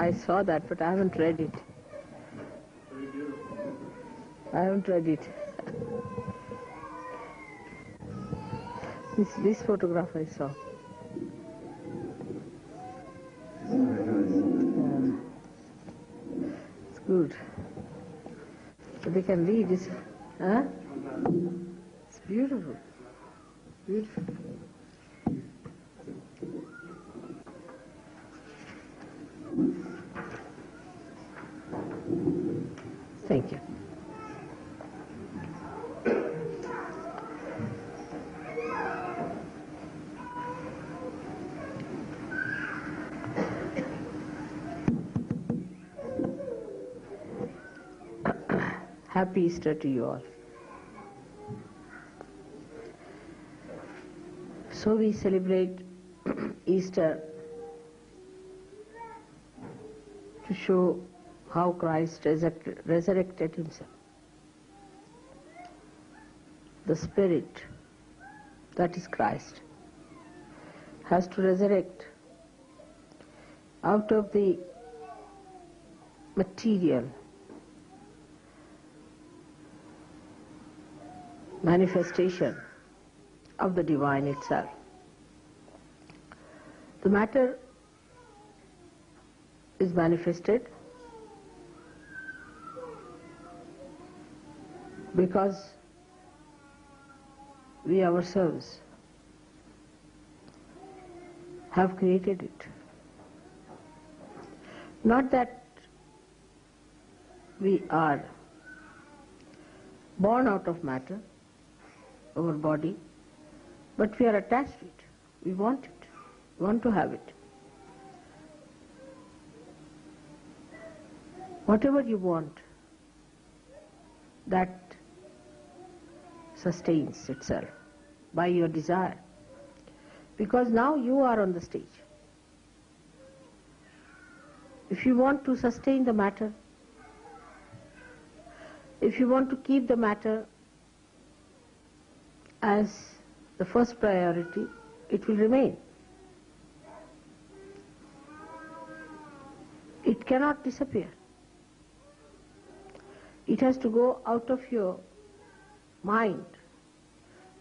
I saw that, but I haven't read it. I haven't read it. This photograph I saw. It's good. So they can read this. Huh? It's beautiful. Beautiful. Thank you. Happy Easter to you all. So we celebrate Easter to show how Christ resurrected himself. The Spirit, that is Christ, has to resurrect out of the material manifestation of the divine itself. The matter is manifested because we ourselves have created it. Not that we are born out of matter, our body, but we are attached to it. We want it. We want to have it. Whatever you want, that sustains itself by your desire. Because now you are on the stage. If you want to sustain the matter, if you want to keep the matter as the first priority, it will remain. It cannot disappear. It has to go out of your mind.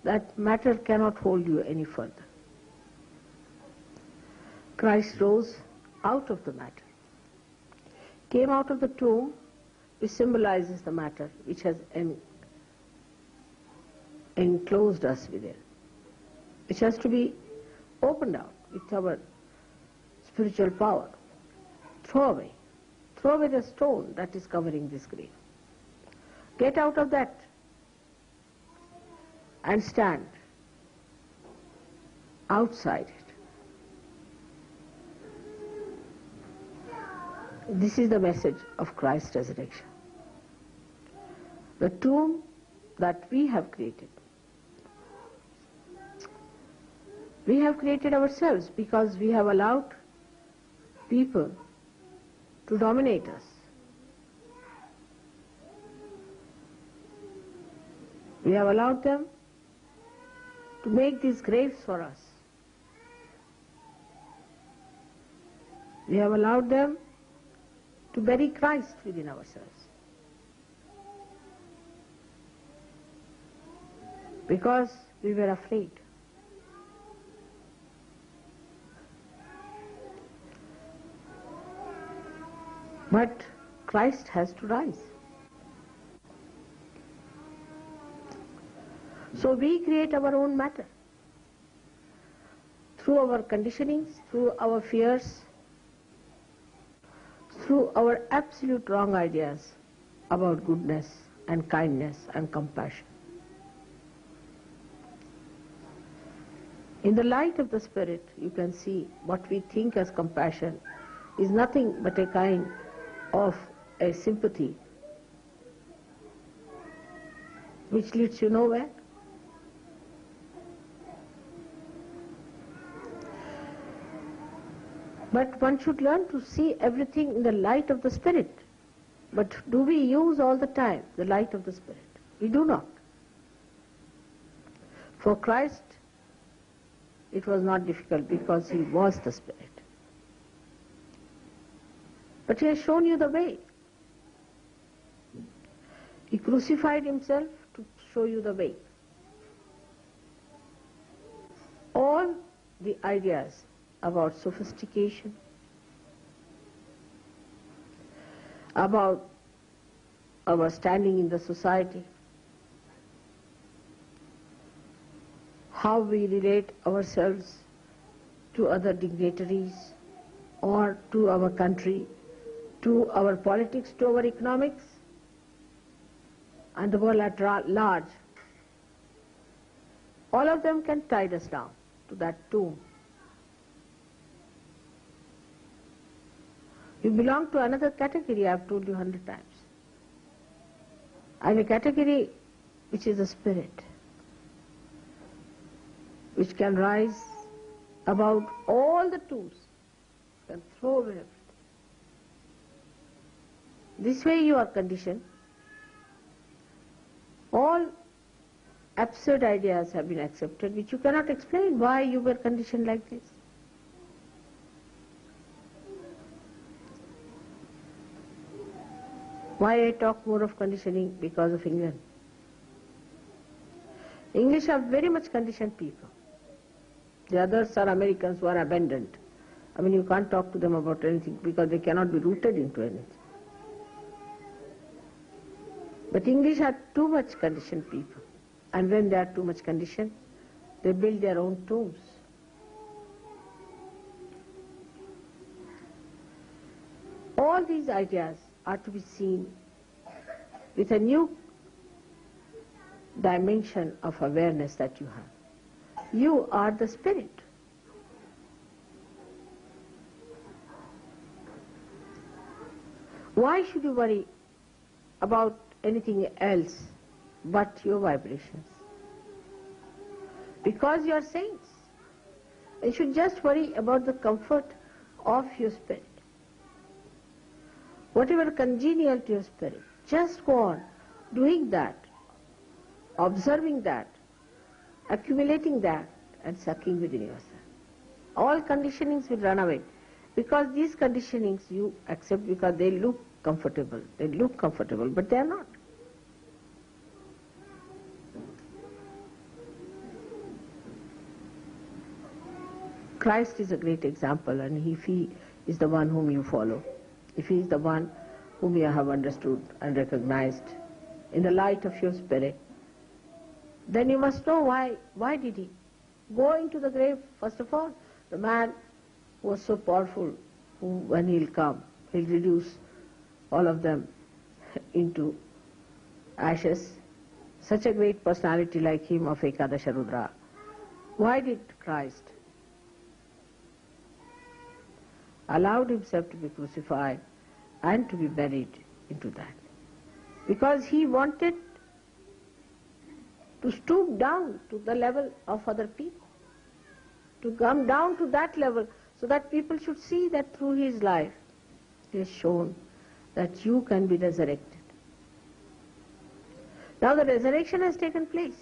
That matter cannot hold you any further. Christ rose out of the matter, came out of the tomb, which symbolizes the matter which has enclosed us within, which has to be opened out with our spiritual power. Throw away the stone that is covering this grave. Get out of that and stand outside it. This is the message of Christ's resurrection. The tomb that we have created ourselves because we have allowed people to dominate us. We have allowed them to make these graves for us. We have allowed them to bury Christ within ourselves. Because we were afraid. But Christ has to rise. So we create our own matter. Through our conditionings, through our fears, through our absolute wrong ideas about goodness and kindness and compassion. In the light of the Spirit, you can see what we think as compassion is nothing but a kind of a sympathy which leads you nowhere. But one should learn to see everything in the light of the Spirit. But do we use all the time the light of the Spirit? We do not. For Christ, it was not difficult because he was the Spirit. But he has shown you the way. He crucified himself to show you the way. All the ideas about sophistication, about our standing in the society, how we relate ourselves to other dignitaries or to our country, to our politics, to our economics, and the world at large. All of them can tie us down to that tomb. You belong to another category, I have told you 100 times. I am a category which is a spirit, which can rise above all the tombs, can throw away everything. This way you are conditioned. All absurd ideas have been accepted, which you cannot explain why you were conditioned like this. Why I talk more of conditioning? Because of England. English are very much conditioned people. The others are Americans who are abandoned. I mean, you can't talk to them about anything because they cannot be rooted into anything. But English are too much conditioned people. And when they are too much conditioned, they build their own tombs. All these ideas are to be seen with a new dimension of awareness that you have. You are the spirit. Why should you worry about anything else but your vibrations? Because you are saints. You should just worry about the comfort of your spirit. Whatever congenial to your spirit, just go on doing that, observing that, accumulating that, and sucking within yourself. All conditionings will run away, because these conditionings you accept because they look comfortable. They look comfortable, but they are not. Christ is a great example, and if he is the one whom you follow, if he is the one whom you have understood and recognized in the light of your spirit, then you must know why did he go into the grave. First of all, the man who was so powerful, who when he'll come, he'll reduce all of them into ashes. Such a great personality like him of Ekadasha Rudra. Why did Christ allowed himself to be crucified and to be buried into that? Because he wanted to stoop down to the level of other people, to come down to that level so that people should see that through his life he has shown that you can be resurrected. Now the resurrection has taken place.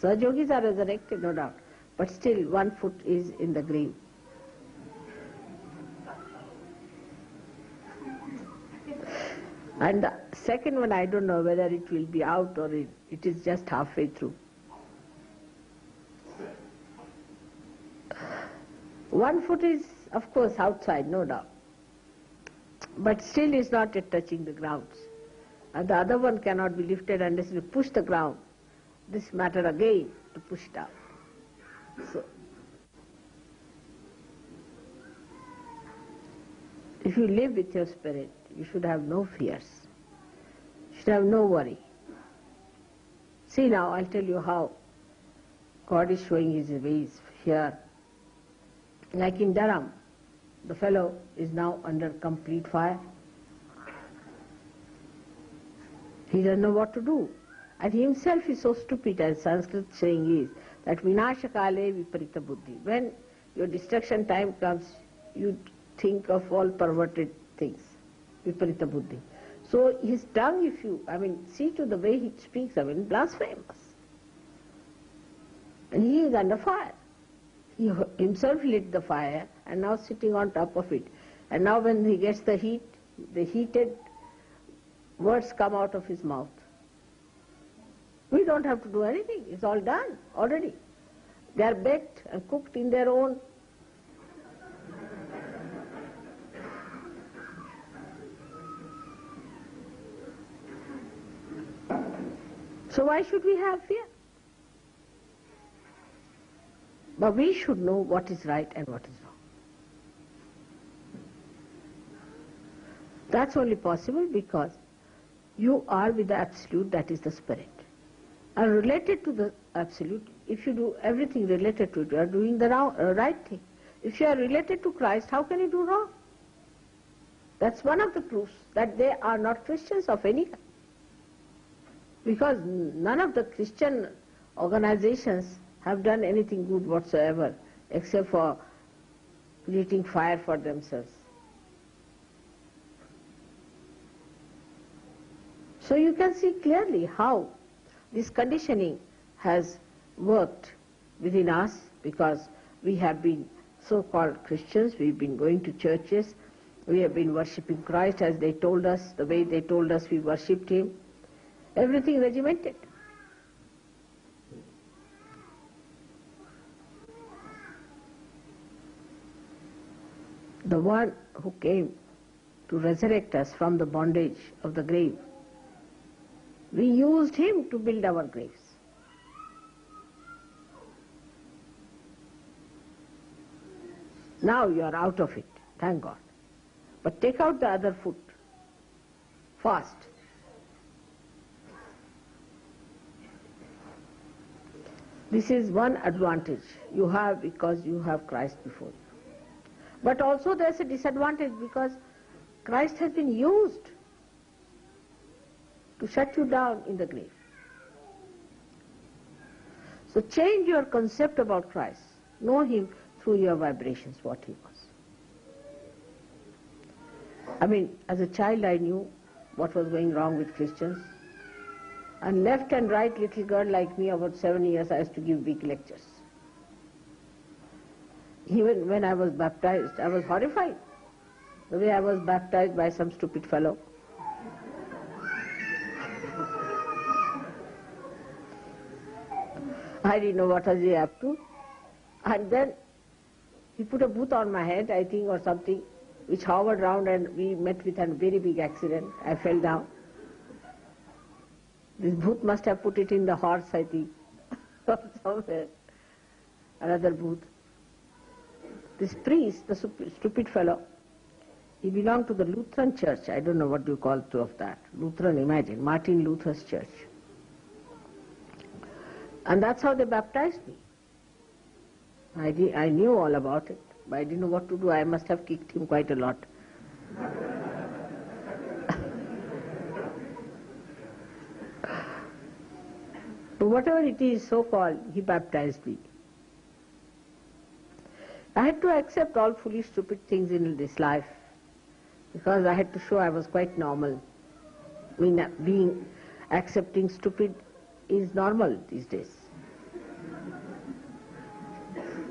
Sahajogis are resurrected, no doubt, but still one foot is in the grave. And the second one, I don't know whether it will be out or it is just halfway through. One foot is, of course, outside, no doubt, but still is not yet touching the ground. And the other one cannot be lifted unless you push the ground. This matter again to push it out. So, if you live with your spirit, you should have no fears. You should have no worry. See now, I'll tell you how God is showing his ways here. Like in Durham, the fellow is now under complete fire. He doesn't know what to do. And he himself is so stupid, as Sanskrit saying is, that vinashakale viparita buddhi. When your destruction time comes, you think of all perverted things. Viparita buddhi. So his tongue, see to the way he speaks, blasphemous. And he is under fire. He himself lit the fire and now sitting on top of it. And now when he gets the heat, the heated words come out of his mouth. We don't have to do anything. It's all done already. They are baked and cooked in their own. So why should we have fear? But we should know what is right and what is wrong. That's only possible because you are with the Absolute, that is the Spirit. And related to the Absolute, if you do everything related to it, you are doing the right thing. If you are related to Christ, how can you do wrong? That's one of the proofs that they are not Christians of any kind. Because none of the Christian organizations have done anything good whatsoever except for creating fire for themselves. So you can see clearly how this conditioning has worked within us, because we have been so-called Christians, we've been going to churches, we have been worshipping Christ as they told us, the way they told us we worshipped Him, everything regimented. The one who came to resurrect us from the bondage of the grave, we used Him to build our graves. Now you are out of it, thank God. But take out the other foot, fast. This is one advantage you have because you have Christ before you. But also there's a disadvantage because Christ has been used to shut you down in the grave. So change your concept about Christ. Know Him through your vibrations, what He was. I mean, as a child I knew what was going wrong with Christians. And left and right little girl like me, about 7 years, I used to give big lectures. Even when I was baptized, I was horrified. The way I was baptized by some stupid fellow. I didn't know what was he up to. And then he put a boot on my head, I think, or something, which hovered round, and we met with a very big accident. I fell down. This booth must have put it in the horse, I think, or somewhere. Another booth. This priest, the stupid fellow, he belonged to the Lutheran church. I don't know what you call two of that. Lutheran, imagine, Martin Luther's church. And that's how they baptized me. I knew all about it, but I didn't know what to do. I must have kicked him quite a lot. But whatever it is, so-called, he baptized me. I had to accept all foolish, stupid things in this life, because I had to show I was quite normal. I mean, accepting stupid is normal these days.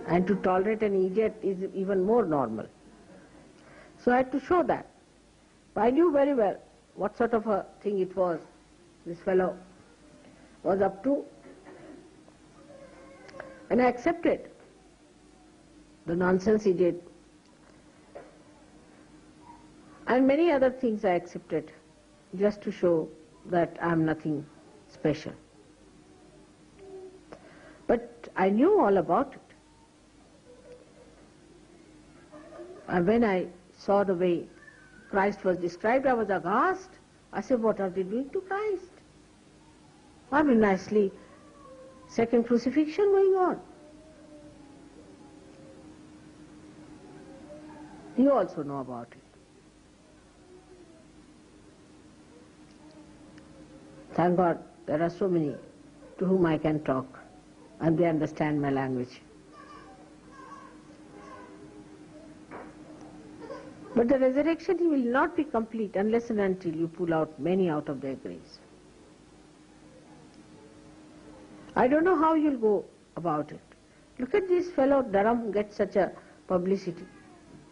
And to tolerate an idiot is even more normal. So I had to show that. But I knew very well what sort of a thing it was this fellow was up to. And I accepted the nonsense he did. And many other things I accepted just to show that I am nothing special. But I knew all about it. And when I saw the way Christ was described, I was aghast. I said, what are they doing to Christ? I mean, nicely, second crucifixion going on. You also know about it. Thank God there are so many to whom I can talk, and they understand my language. But the resurrection will not be complete unless and until you pull out many out of their graves. I don't know how you'll go about it. Look at this fellow Dharam who gets such a publicity.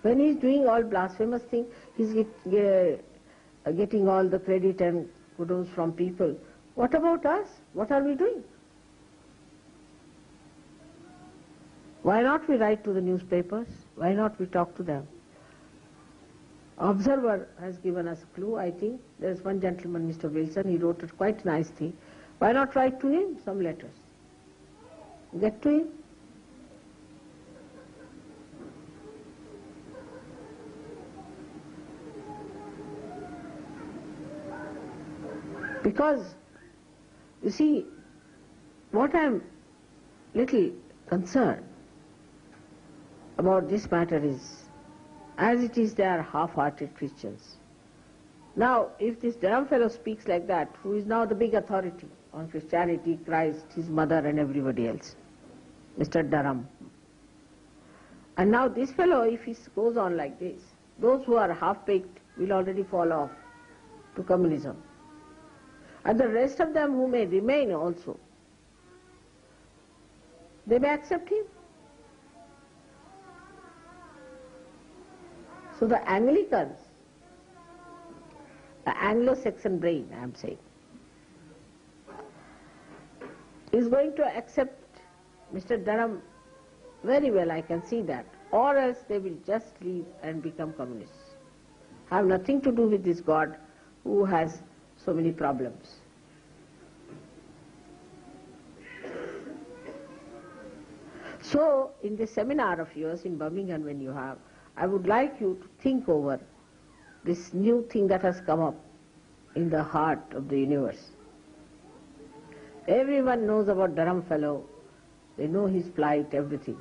When he's doing all blasphemous things, he's getting all the credit and kudos from people. What about us? What are we doing? Why not we write to the newspapers? Why not we talk to them? Observer has given us a clue, I think. There's one gentleman, Mr. Wilson, he wrote a quite nice thing. Why not write to him some letters? Get to him. Because, you see, what I'm little concerned about this matter is, as it is, they are half-hearted Christians. Now, if this Durham fellow speaks like that, who is now the big authority on Christianity, Christ, his mother and everybody else, Mr. Durham. And now this fellow, if he goes on like this, those who are half-baked will already fall off to communism. And the rest of them who may remain also, they may accept him. So the Anglicans, the Anglo-Saxon brain, I am saying, is going to accept Mr. Durham very well, I can see that, or else they will just leave and become communists. Have nothing to do with this God who has so many problems. So, in this seminar of yours in Birmingham when you have, I would like you to think over this new thing that has come up in the heart of the universe. Everyone knows about Durham fellow, they know his plight, everything.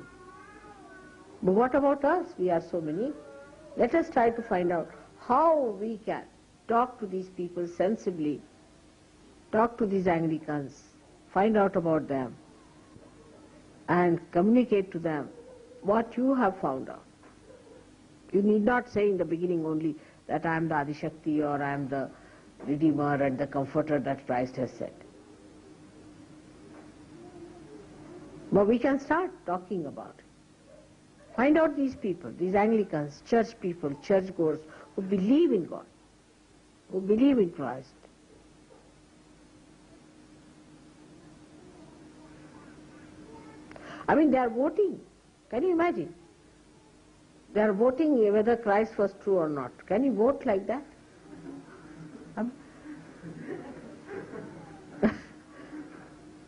But what about us? We are so many. Let us try to find out how we can talk to these people sensibly, talk to these Anglicans, find out about them, and communicate to them what you have found out. You need not say in the beginning only that I am the Adishakti or I am the Redeemer and the Comforter that Christ has said. But we can start talking about it. Find out these people, these Anglicans, church people, churchgoers who believe in God, who believe in Christ. I mean, they are voting. Can you imagine? They are voting whether Christ was true or not. Can you vote like that?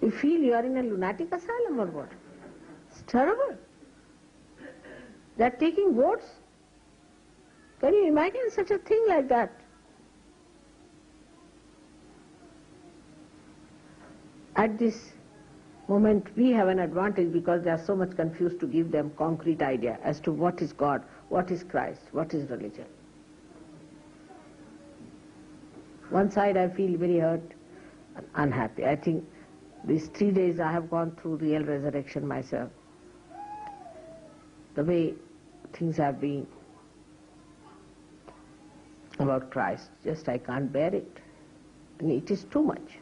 You feel you are in a lunatic asylum or what? It's terrible. They are taking votes. Can you imagine such a thing like that? At this moment we have an advantage because they are so much confused to give them concrete idea as to what is God, what is Christ, what is religion. One side I feel very hurt and unhappy. I think these 3 days I have gone through real resurrection myself. The way things have been about Christ, just I can't bear it. And it is too much.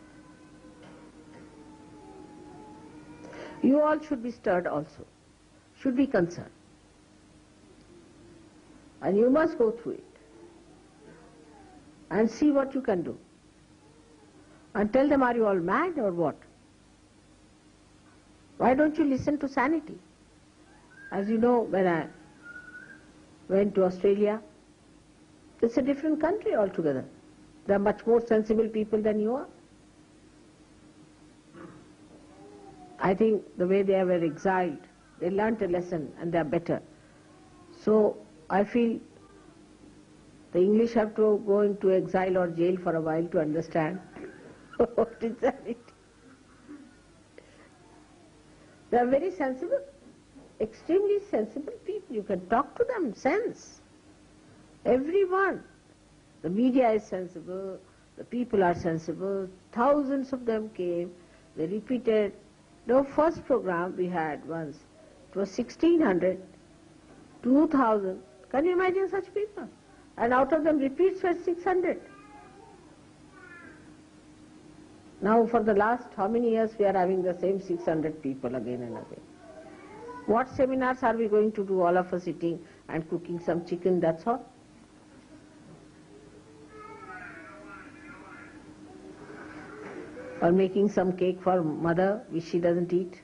You all should be stirred also, should be concerned. And you must go through it and see what you can do. And tell them, are you all mad or what? Why don't you listen to sanity? As you know, when I went to Australia, it's a different country altogether. They are much more sensible people than you are. I think the way they were exiled, they learnt a lesson and they are better. So I feel the English have to go into exile or jail for a while to understand what is sanity. They are very sensible, extremely sensible people. You can talk to them, sense. Everyone. The media is sensible, the people are sensible, thousands of them came, they repeated. The first program we had once, it was 1600, 2000, can you imagine such people? And out of them repeats were 600. Now for the last how many years we are having the same 600 people again and again. What seminars are we going to do? All of us sitting and cooking some chicken, that's all. Or making some cake for mother which she doesn't eat.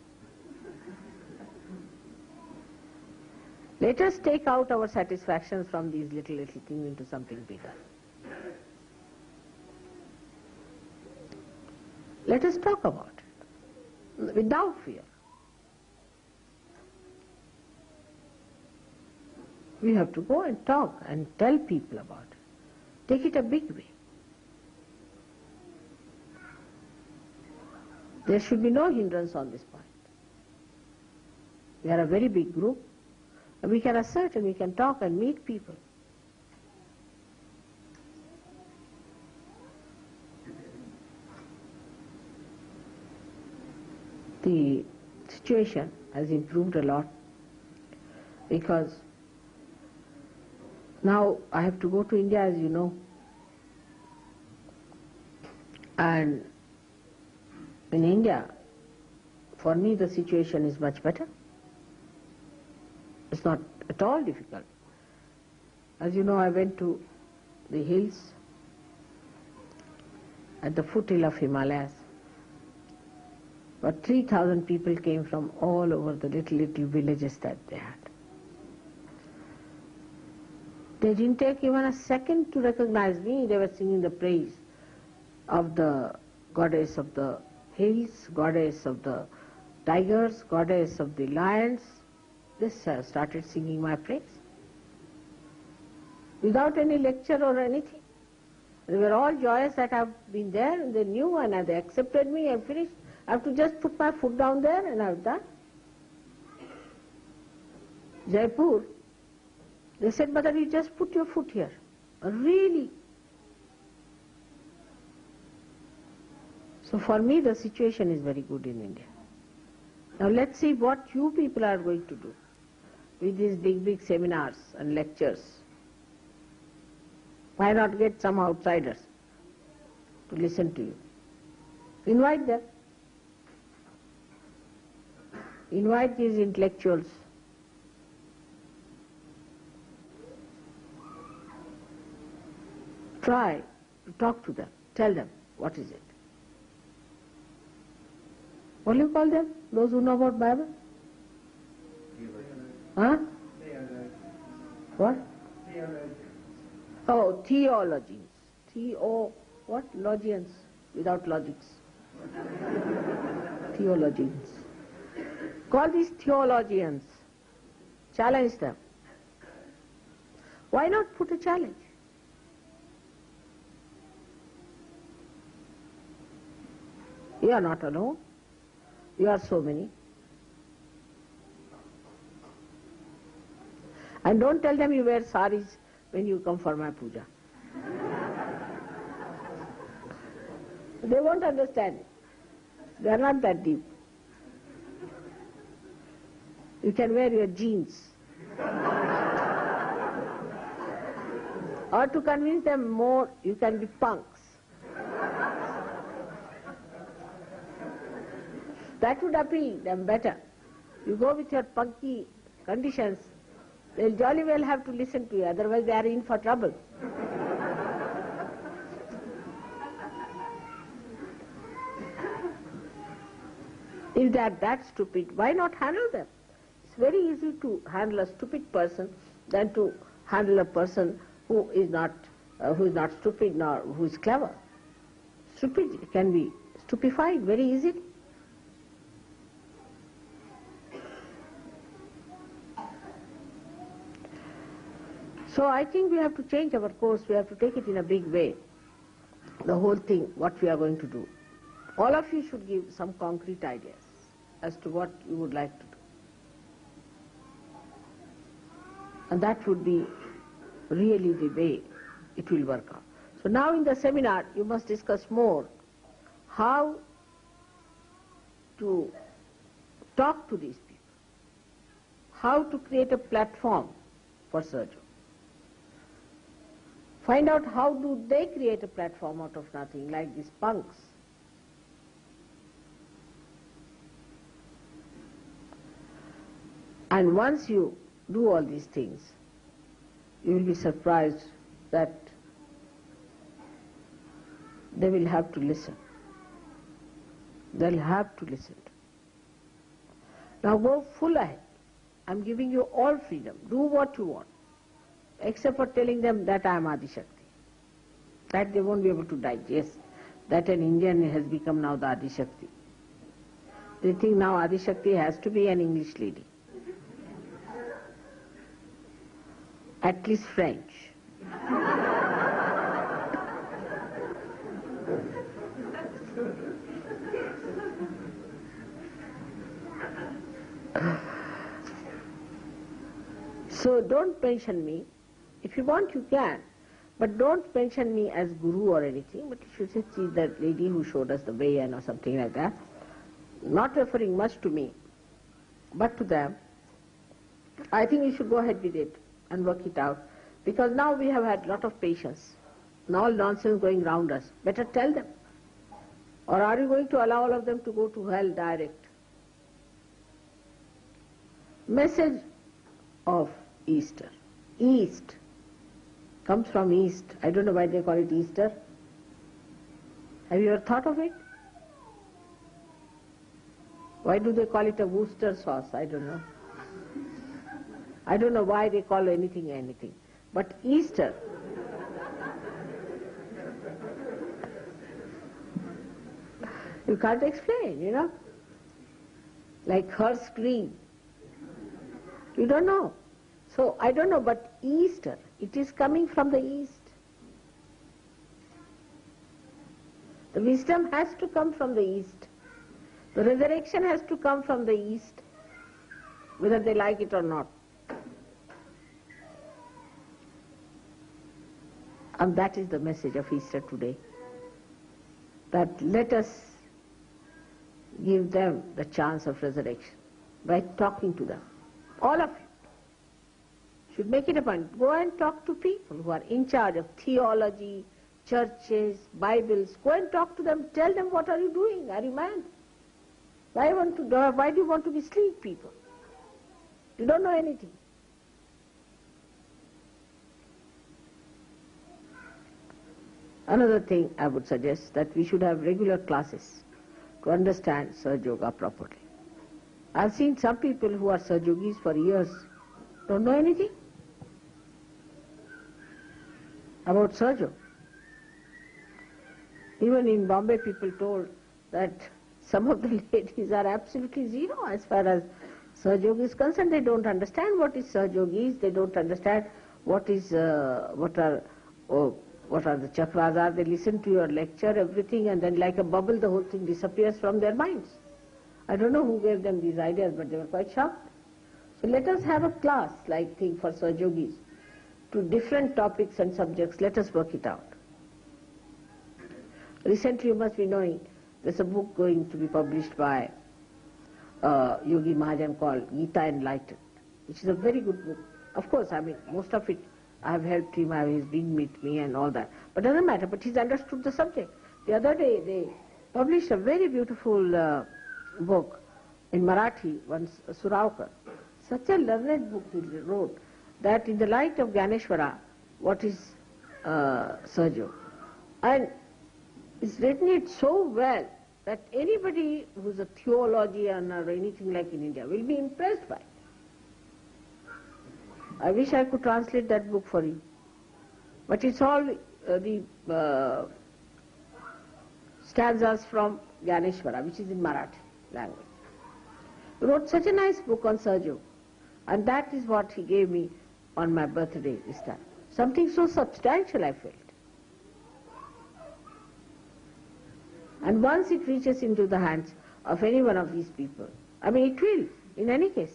Let us take out our satisfactions from these little things into something bigger. Let us talk about it without fear. We have to go and talk and tell people about it. Take it a big way. There should be no hindrance on this point. We are a very big group. And we can assert and we can talk and meet people. The situation has improved a lot because now I have to go to India, as you know, and in India, for me the situation is much better. It's not at all difficult. As you know, I went to the hills at the foothill of Himalayas. But 3,000 people came from all over the little villages that they had. They didn't take even a second to recognize me. They were singing the praise of the goddess of the hills, goddess of the tigers, goddess of the lions. They started singing my praise without any lecture or anything. They were all joyous that I've been there, and they knew and they accepted me and finished. I have to just put my foot down there and I've done. Jaipur, they said, Mother, you just put your foot here. Really? So for me the situation is very good in India. Now let's see what you people are going to do with these big seminars and lectures. Why not get some outsiders to listen to you? Invite them. Invite these intellectuals. Try to talk to them. Tell them, what is it? What do you call them? Those who know about Bible? Huh? What? Oh, theologians. What? Logians, without logics. Theologians. Call these theologians. Challenge them. Why not put a challenge? You are not alone. You are so many. And don't tell them you wear saris when you come for my puja. They won't understand it. They are not that deep. You can wear your jeans. Or to convince them more, you can be punks. That would appeal them better. You go with your punky conditions, they'll jolly well have to listen to you, otherwise they are in for trouble. If they are that stupid, why not handle them? It's very easy to handle a stupid person than to handle a person who is not stupid nor who is clever. Stupid can be stupefied very easily. So I think we have to change our course, we have to take it in a big way. The whole thing, what we are going to do. All of you should give some concrete ideas as to what you would like to do. And that would be really the way it will work out. So now in the seminar you must discuss more how to talk to these people, how to create a platform for surgery. Find out how do they create a platform out of nothing, like these punks. And once you do all these things, you will be surprised that they will have to listen. They'll have to listen. Now go full ahead. I'm giving you all freedom. Do what you want. Except for telling them that I am Adi Shakti. That they won't be able to digest. That an Indian has become now the Adi Shakti. They think now Adi Shakti has to be an English lady. At least French. So don't mention me. If you want, you can. But don't mention me as guru or anything, but you should say, see that lady who showed us the way and or something like that. Not referring much to me, but to them. I think we should go ahead with it and work it out. Because now we have had a lot of patience. Now all nonsense going round us. Better tell them. Or are you going to allow all of them to go to hell direct? Message of Easter. East comes from East. I don't know why they call it Easter. Have you ever thought of it? Why do they call it a Worcester sauce? I don't know. I don't know why they call anything anything. But Easter, you can't explain, you know. Like hearse green. You don't know. So I don't know, but Easter, it is coming from the East. The wisdom has to come from the East. The resurrection has to come from the East, whether they like it or not. And that is the message of Easter today. That let us give them the chance of resurrection by talking to them. All of you should make it a point. Go and talk to people who are in charge of theology, churches, Bibles. Go and talk to them. Tell them, what are you doing? Are you mad? Why do you want to mislead people? You don't know anything. Another thing I would suggest, that we should have regular classes to understand Sahaja Yoga properly. I've seen some people who are Sahaja Yogis for years, don't know anything about Sahaja Yoga. Even in Bombay, people told that some of the ladies are absolutely zero as far as Sahaja Yoga is concerned. They don't understand what is Sahaja Yoga is. They don't understand what are the chakras are. They listen to your lecture, everything, and then like a bubble, the whole thing disappears from their minds. I don't know who gave them these ideas, but they were quite shocked. So let us have a class-like thing for Sahaja Yogis to different topics and subjects. Let us work it out. Recently, you must be knowing, there's a book going to be published by Yogi Mahajan called Gita Enlightened, which is a very good book. Of course, I mean, most of it I have helped him, he's been with me and all that. But doesn't matter, but he's understood the subject. The other day, they published a very beautiful book in Marathi, once Suravkar. Such a learned book he wrote, that in the light of Ganeshwara, what is Sahaja Yoga? And he's written it so well that anybody who's a theologian or anything like in India will be impressed by it. I wish I could translate that book for you. But it's all the stanzas from Ganeshwara, which is in Marathi language. He wrote such a nice book on Sahaja Yoga, and that is what he gave me on my birthday this time. Something so substantial, I felt. And once it reaches into the hands of any one of these people, I mean it will, in any case.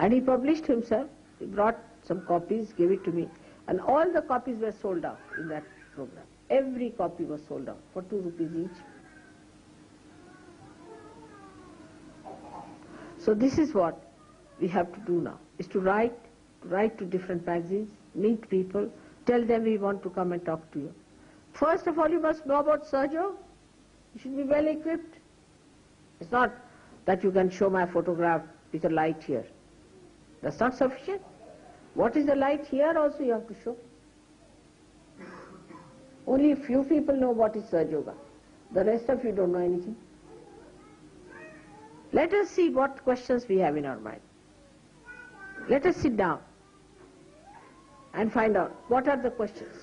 And he published himself, he brought some copies, gave it to me, and all the copies were sold out in that program. Every copy was sold out for 2 rupees each. So this is what we have to do now, is to write to different magazines, meet people, tell them we want to come and talk to you. First of all, you must know about Sahaja Yoga. You should be well equipped. It's not that you can show my photograph with a light here. That's not sufficient. What is the light here also you have to show. Only a few people know what is Sahaja Yoga. The rest of you don't know anything. Let us see what questions we have in our mind. Let us sit down and find out what are the questions.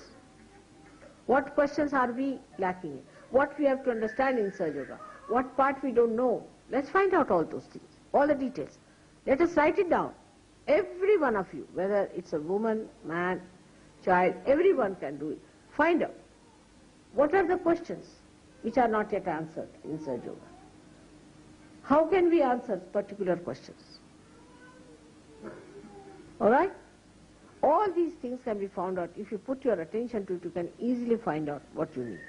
What questions are we lacking in? What we have to understand in Sahaja Yoga? What part we don't know? Let's find out all those things, all the details. Let us write it down. Every one of you, whether it's a woman, man, child, everyone can do it. Find out what are the questions which are not yet answered in Sahaja Yoga. How can we answer particular questions? All right? All these things can be found out. If you put your attention to it, you can easily find out what you need.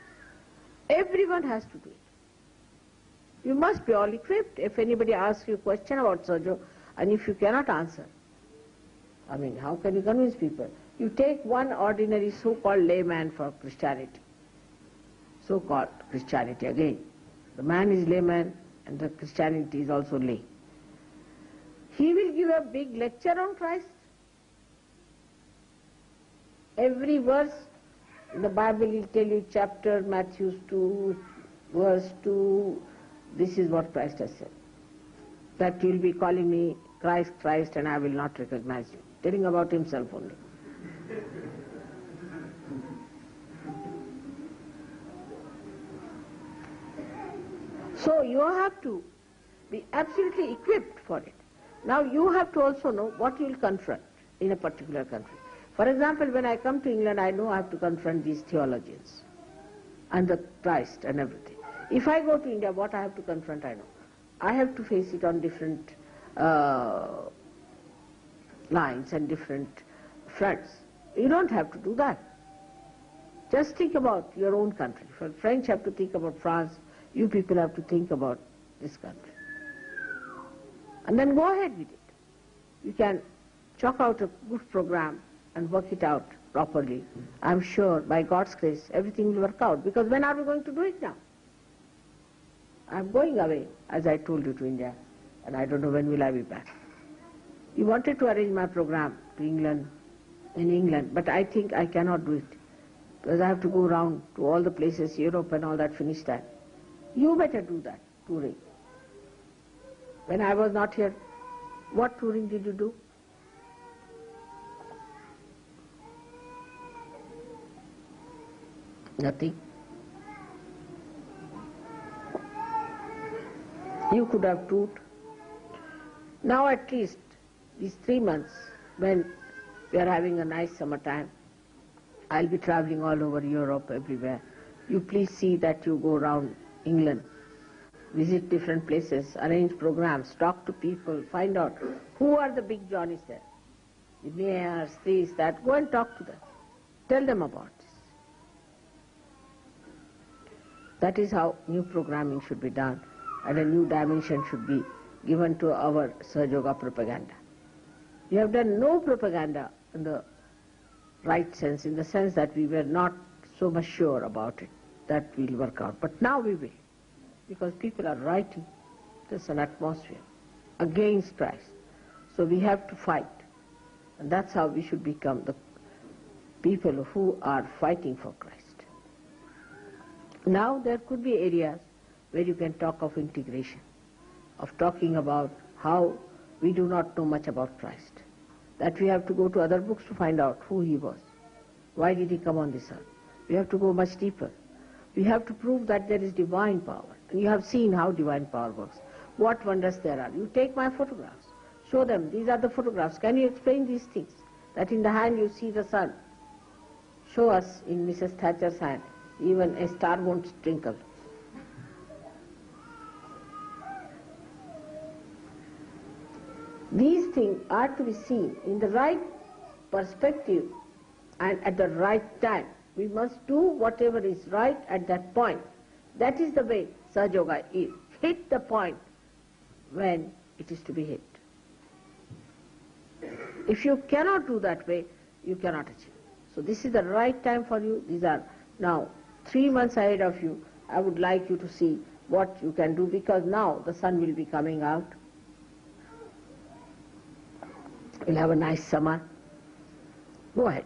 Everyone has to do it. You must be all equipped. If anybody asks you a question about Sahaja Yoga, and if you cannot answer, I mean, how can you convince people? You take one ordinary so-called layman for Christianity. So-called Christianity again. The man is layman and the Christianity is also lay. He will give a big lecture on Christ. Every verse in the Bible will tell you chapter, Matthew 2, verse 2, this is what Christ has said. That you will be calling me Christ, Christ, and I will not recognize you. Telling about himself only. So you have to be absolutely equipped for it. Now you have to also know what you will confront in a particular country. For example, when I come to England, I know I have to confront these theologians and the Christ and everything. If I go to India, what I have to confront, I know. I have to face it on different lines and different fronts. You don't have to do that. Just think about your own country. For French have to think about France, you people have to think about this country. And then go ahead with it. You can chalk out a good program and work it out properly. I'm sure by God's grace everything will work out. Because when are we going to do it now? I'm going away, as I told you, to India, and I don't know when will I be back. You wanted to arrange my program to England, in England, but I think I cannot do it. Because I have to go around to all the places, Europe and all that, finish that. You better do that, touring. When I was not here, what touring did you do? Nothing. You could have toured. Now at least these 3 months, when we are having a nice summertime, I'll be traveling all over Europe, everywhere. You please see that you go around England, visit different places, arrange programs, talk to people, find out who are the big Johnnies there. The mayors, this, that. Go and talk to them. Tell them about this. That is how new programming should be done, and a new dimension should be given to our Sahaja Yoga propaganda. We have done no propaganda in the right sense, in the sense that we were not so much sure about it, that will work out. But now we will, because people are writing, there's an atmosphere against Christ. So we have to fight, and that's how we should become the people who are fighting for Christ. Now there could be areas where you can talk of integration, of talking about how we do not know much about Christ, that we have to go to other books to find out who he was, why did he come on this earth. We have to go much deeper. We have to prove that there is divine power, and you have seen how divine power works, what wonders there are. You take my photographs, show them, these are the photographs, can you explain these things, that in the hand you see the sun. Show us in Mrs. Thatcher's hand, even a star won't twinkle. These things are to be seen in the right perspective and at the right time. We must do whatever is right at that point. That is the way Sahaja Yoga is. Hit the point when it is to be hit. If you cannot do that way, you cannot achieve. So this is the right time for you. These are now 3 months ahead of you. I would like you to see what you can do, because now the sun will be coming out. We'll have a nice summer. Go ahead.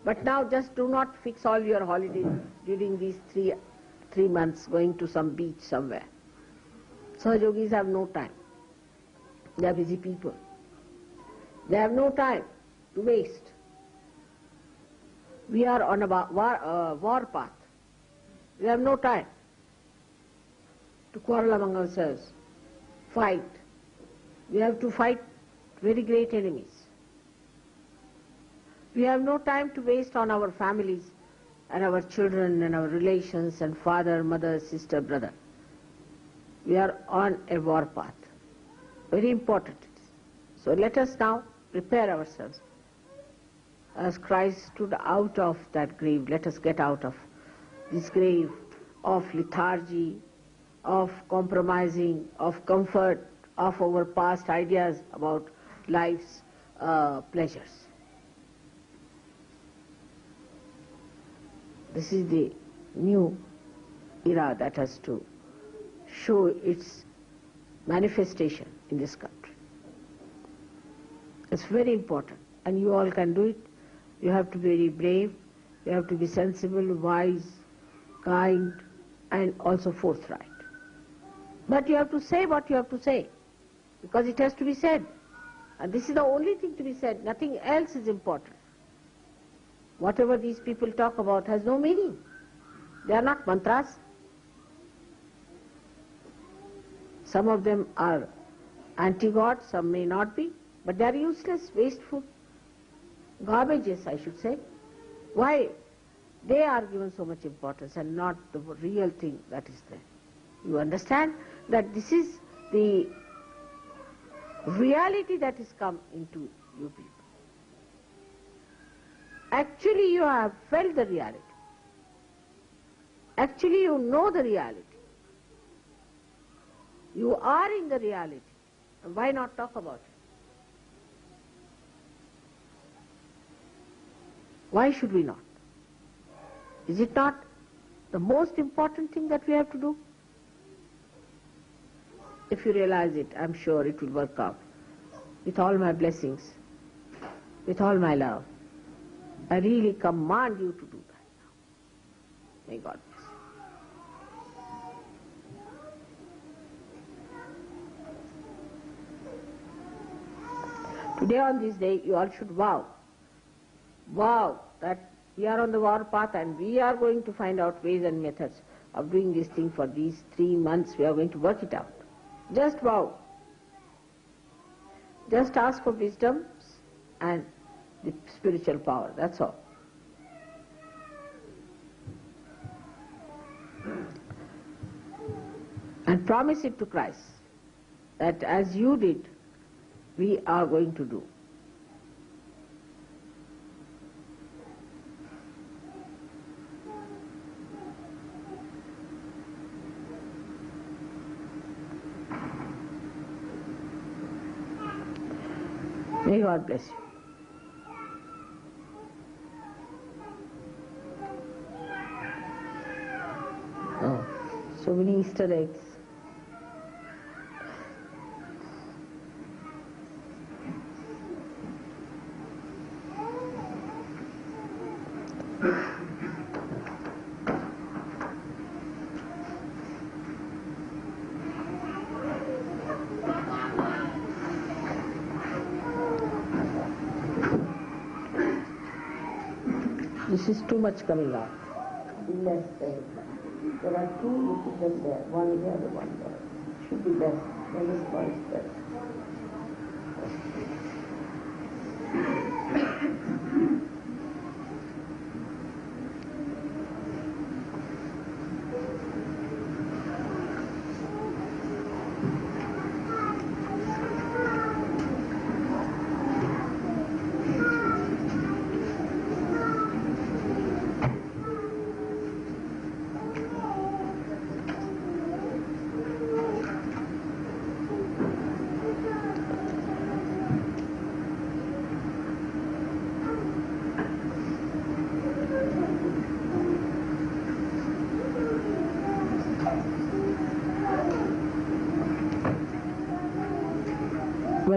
But now just do not fix all your holidays during these three months going to some beach somewhere. Sahajogis have no time. They are busy people. They have no time to waste. We are on a war path. We have no time to quarrel among ourselves, fight. We have to fight very great enemies. We have no time to waste on our families and our children and our relations and father, mother, sister, brother. We are on a war path. Very important it is. So let us now prepare ourselves. As Christ stood out of that grave, let us get out of this grave of lethargy, of compromising, of comfort, of our past ideas about life's pleasures. This is the new era that has to show its manifestation in this country. It's very important, and you all can do it. You have to be very brave, you have to be sensible, wise, kind, and also forthright. But you have to say what you have to say, because it has to be said. And this is the only thing to be said, nothing else is important. Whatever these people talk about has no meaning. They are not mantras. Some of them are anti-God, some may not be, but they are useless, wasteful, garbages, I should say. Why? They are given so much importance and not the real thing that is there. You understand that this is the reality that has come into you people. Actually you have felt the reality. Actually you know the reality. You are in the reality. Why not talk about it? Why should we not? Is it not the most important thing that we have to do? If you realize it, I'm sure it will work out. With all my blessings, with all my love, I really command you to do that now. May God bless you. Today on this day, you all should vow that we are on the war path and we are going to find out ways and methods of doing this thing for these 3 months. We are going to work it out. Just vow. Just ask for wisdom and the spiritual power, that's all. And promise it to Christ that as you did, we are going to do. May God bless you. Oh, so many Easter eggs. This is too much coming out. Less there. There are two, you put them there. One here, the one there. Should be less. Then this one is better.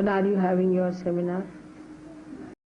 When are you having your seminar?